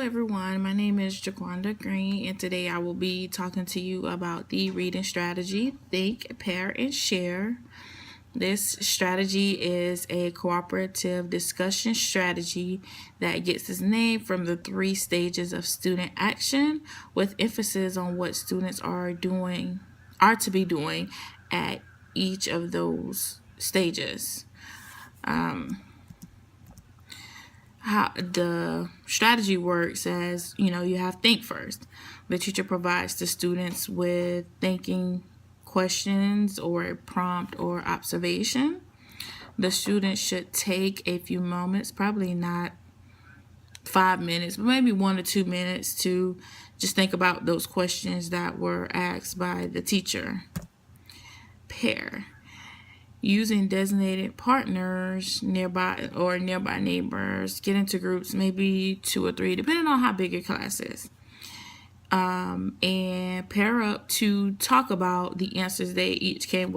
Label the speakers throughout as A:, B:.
A: everyone, my name is Jaquanda Green, and today I will be talking to you about the reading strategy, Think, Pair, and Share. This strategy is a cooperative discussion strategy that gets its name from the 3 stages of student action, with emphasis on what students are to be doing at each of those stages. How the strategy works as you have think first. The teacher provides the students with thinking questions or a prompt or observation. The students should take a few moments, probably not 5 minutes, but maybe 1 or 2 minutes, to just think about those questions that were asked by the teacher. Pair. Using designated partners nearby neighbors, get into groups, maybe 2 or 3, depending on how big your class is. And pair up to talk about the answers they each came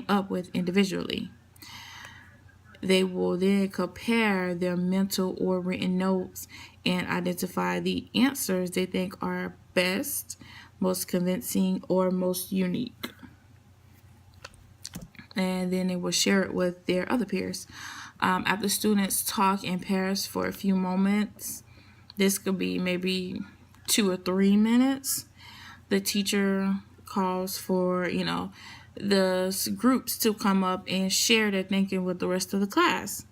A: up with individually. They will then compare their mental or written notes and identify the answers they think are best, most convincing, or most unique. And then they will share it with their other peers. After students talk in pairs for a few moments, this could be maybe 2 or 3 minutes, the teacher calls for the groups to come up and share their thinking with the rest of the class.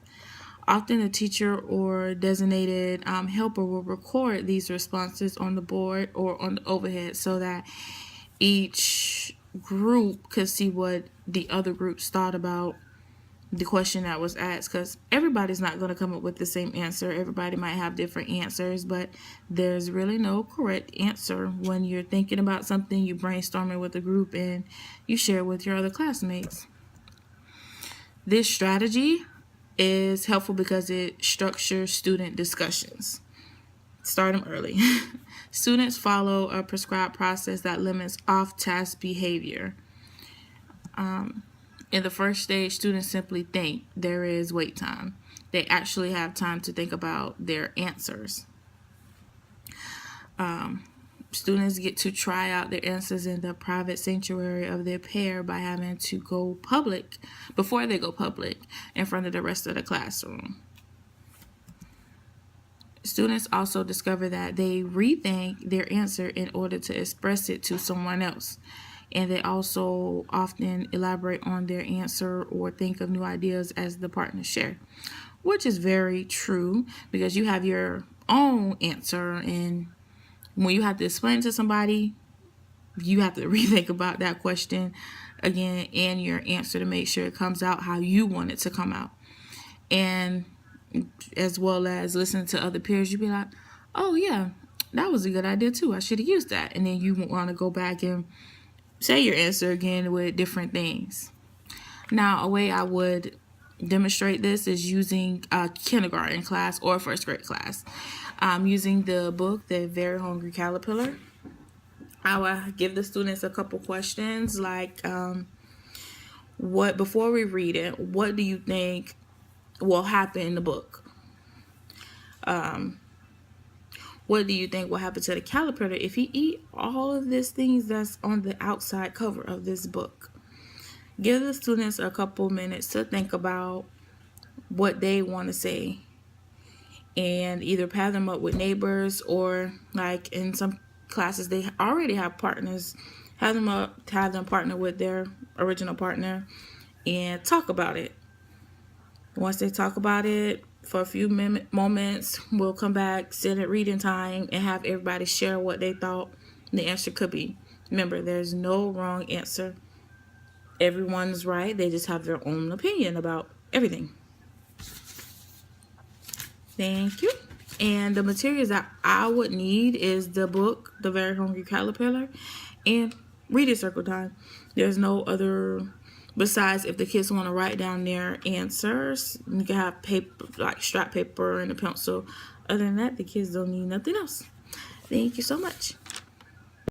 A: Often the teacher or designated helper will record these responses on the board or on the overhead so that each group could see what the other groups thought about the question that was asked, because everybody's not going to come up with the same answer. Everybody might have different answers, but there's really no correct answer. When you're thinking about something, you brainstorm it with a group and you share it with your other classmates. This strategy is helpful because it structures student discussions. Start them early. Students follow a prescribed process that limits off-task behavior. In the first stage, students simply think. There is wait time. They actually have time to think about their answers. Students get to try out their answers in the private sanctuary of their pair by having to go public before they go public in front of the rest of the classroom. Students also discover that they rethink their answer in order to express it to someone else. And they also often elaborate on their answer or think of new ideas as the partners share, which is very true because you have your own answer, and when you have to explain it to somebody, you have to rethink about that question again and your answer to make sure it comes out how you want it to come out. And as well as listening to other peers, you'd be like, oh yeah, that was a good idea too. I should have used that. And then you want to go back and say your answer again with different things. Now, a way I would demonstrate this is using a kindergarten class or first grade class. Using the book, The Very Hungry Caterpillar. I will give the students a couple questions like, before we read it, what do you think will happen in the book? What do you think will happen to the caterpillar if he eat all of these things that's on the outside cover of this book? Give the students a couple minutes to think about what they want to say and either pair them up with neighbors, or like in some classes they already have partners, have them partner with their original partner and talk about it. Once they talk about it for a few moments, we'll come back, sit at reading time, and have everybody share what they thought the answer could be. Remember, there's no wrong answer. Everyone's right. They just have their own opinion about everything. Thank you. And the materials that I would need is the book, The Very Hungry Caterpillar, and reading circle time. There's no other. Besides, if the kids want to write down their answers, you can have paper, like scrap paper and a pencil. Other than that, the kids don't need nothing else. Thank you so much.